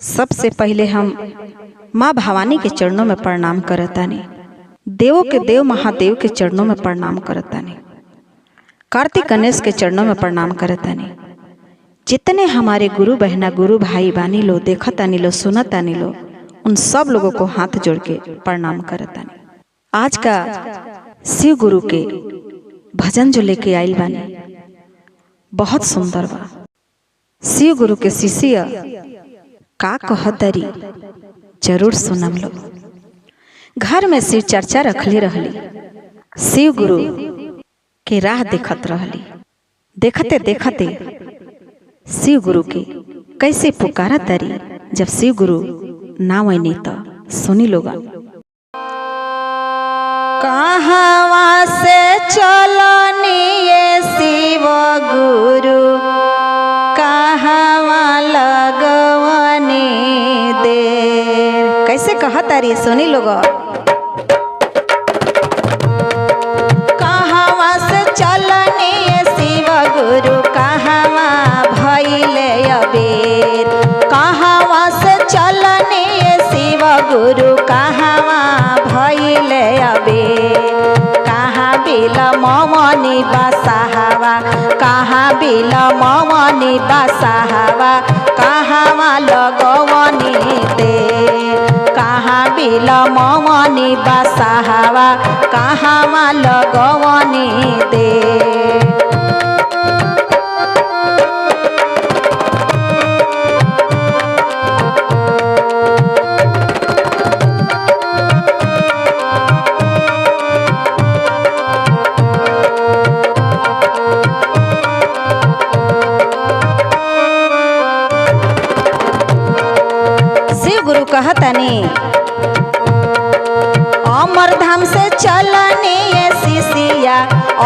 सबसे पहले हम माँ भवानी के चरणों में प्रणाम करतानी। देवों के देव महादेव के चरणों में प्रणाम करतानी। कार्तिक गणेश के चरणों में प्रणाम करतानी। जितने हमारे गुरु बहना गुरु भाई बानी लो, देखतानी लो, सुनतानी लो, उन सब लोगों को हाथ जोड़ के प्रणाम करतानी। आज का शिव गुरु के भजन जो लेके आइल बानी बहुत सुंदर बा। शिव गुरु के शिष्य का कहतरी जरूर सुनम लो। घर में शिव चर्चा रखली रहली, शिव गुरु के राह देखत रहली। देखते देखते शिव गुरु के कैसे पुकारा तरी। जब शिव गुरु ना वही तो सुनी लोगा। कहाँ से चलनी ये शिव गुरु, कहाँ लगवनी देर। कैसे कहतारी सुनी लोगा। कहाँ से चलनी ये शिव गुरु, कहाँ भइले अबेर। कहाँ से चलनी ये शिव गुरु, कहाँ भइले अबेर। कहाँ बिल ममनी बसाहवा, कहाँ बिल ममनी बसाहवा, कहाँ लगवनी देर। कहाँ बिल ममनी बसाहवा, कहाँ लगवनी देर। गुरु कहतनी अमर धाम से चलनी ये शिष्या,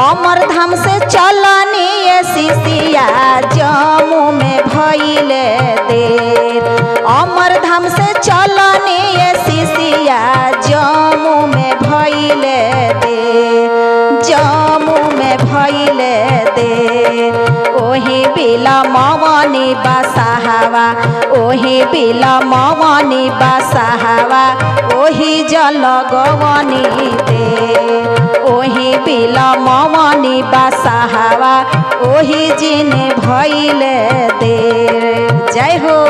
अमर धाम से चलनी ये शिष्या, जम्मू में भइले देर। अमर धाम से चलनी ये शिष्या, जम्मू में भइले देर। जम्मू में भइले देर। ओही बिला मवनी बसाहवा, ओही बिला मवनी बसाहवा, ओही जल गवनी दे। ओही बिला मवनी बसाहवा, ओही जिन भइले देर। जय हो।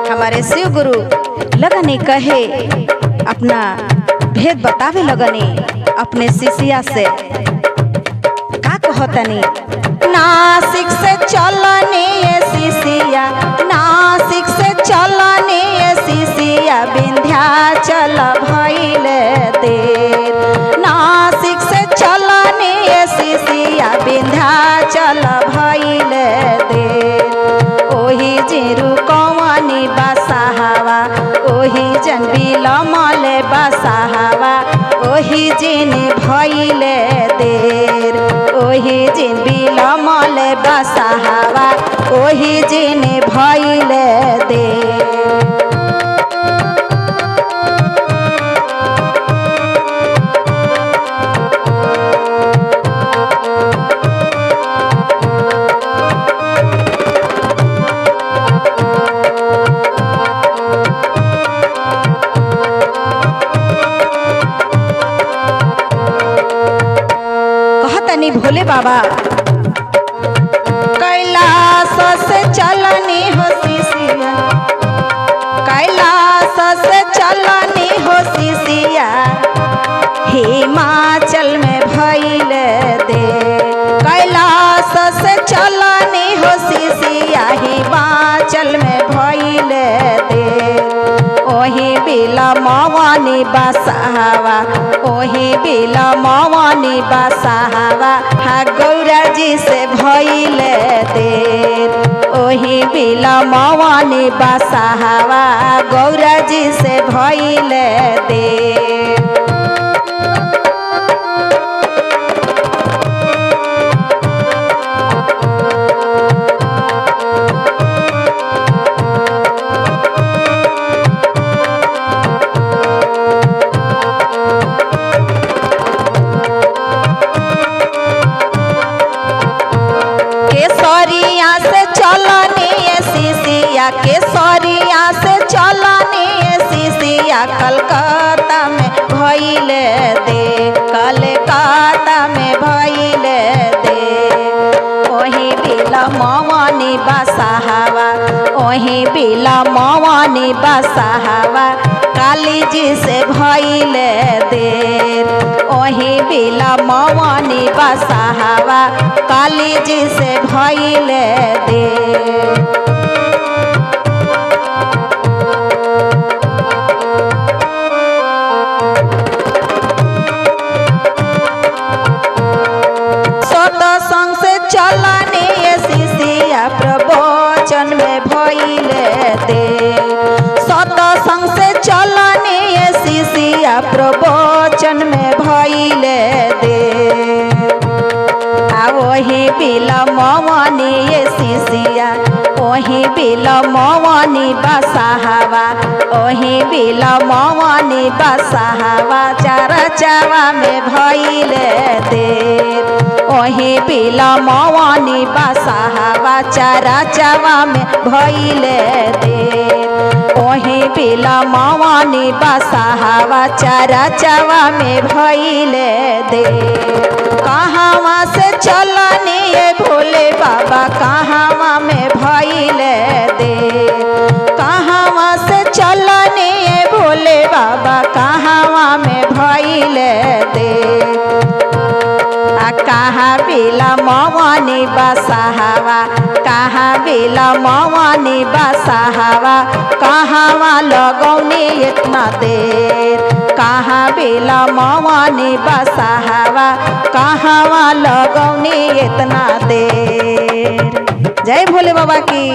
हमारे शिव गुरु लगनी कहे अपना भेद बतावे लगनी अपने शिष्या से। का कहतनी नासिक से चलनी ये शिष्या, नासिक से चलनी ये शिष्या, विंध्याचल भइले देर। नासिक से चलनी ये शिष्या, विंध्याचल भइले देर। ओही जिरु कवनी बसाहवा, ओही जन बिलमले बसाहवा, ओही जिन भइले देर। ओही जिन बिलमले बसाहवा, ओही जिन भइले देर। भोले बाबा कैलाश से चलनी हो शिष्या, कैलाश से चलनी हो शिष्या, हिमाचल में भइले दे। कैलाश से चलनी हो शिष्या, हिमाचल में भइले दे। ओही बिला मवनी बसाहवा, ओही बिला मवनी बसाहवा, हा गौरा जी से भइले देर। ओही बिला मवनी बसाहवा, गौरा जी से भइले देर। कलकत्ता में भइले दे, कलकत्ता में भइले दे। ओही बिला मवानी बसहावा, ओही बिला मवानी बसहावा काली जी से भइले देर। ओही बिला मवानी बसहावा काली जी से भइले देर। सतसंग से चलनी शिष्या प्रवचन में भइले दे, सतसंग से चलनी शिष्या प्रवचन में भइले दे। वही बिला मवानी शिष्या, वही बिला मवानी बसहावा, वही बिला मवानी बसहावा चरचवा में भइले देर। वही बिला मवानी बसहावा चरचवा में भइले देर। वही बिला मवानी बसहावा चरचवा में भइले देर। कहवा से चलनी ये भोले बाबा कहवा में भइले दे, कहवा से चलनी ये भोले बाबा कहवा में भइले दे। कहाँ बिला मवानी बसहावा, कहाँ बिला मवानी बसहावा कहवा लगौनी इतना देर। कहाँ बिला मवानी बसहावा कहवा लगौनी इतना देर। जय भोले बाबा की।